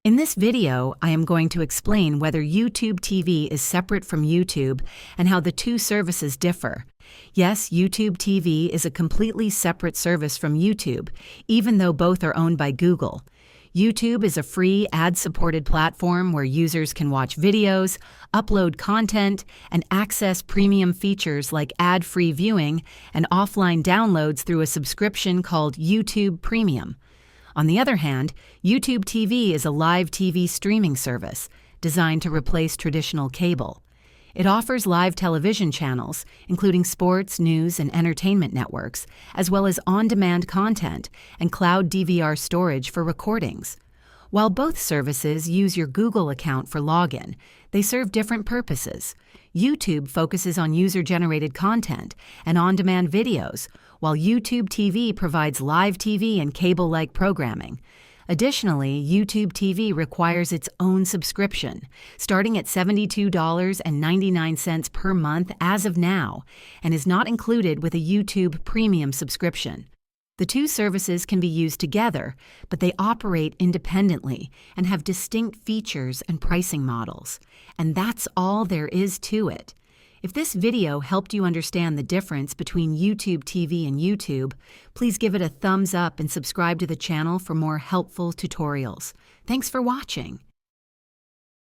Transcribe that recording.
In this video, I am going to explain whether YouTube TV is separate from YouTube and how the two services differ. Yes, YouTube TV is a completely separate service from YouTube, even though both are owned by Google. YouTube is a free, ad-supported platform where users can watch videos, upload content, and access premium features like ad-free viewing and offline downloads through a subscription called YouTube Premium. On the other hand, YouTube TV is a live TV streaming service designed to replace traditional cable. It offers live television channels, including sports, news, and entertainment networks, as well as on-demand content and cloud DVR storage for recordings. While both services use your Google account for login, they serve different purposes. YouTube focuses on user-generated content and on-demand videos, while YouTube TV provides live TV and cable-like programming. Additionally, YouTube TV requires its own subscription, starting at $72.99 per month as of now, and is not included with a YouTube Premium subscription. The two services can be used together, but they operate independently and have distinct features and pricing models. And that's all there is to it. If this video helped you understand the difference between YouTube TV and YouTube, please give it a thumbs up and subscribe to the channel for more helpful tutorials. Thanks for watching.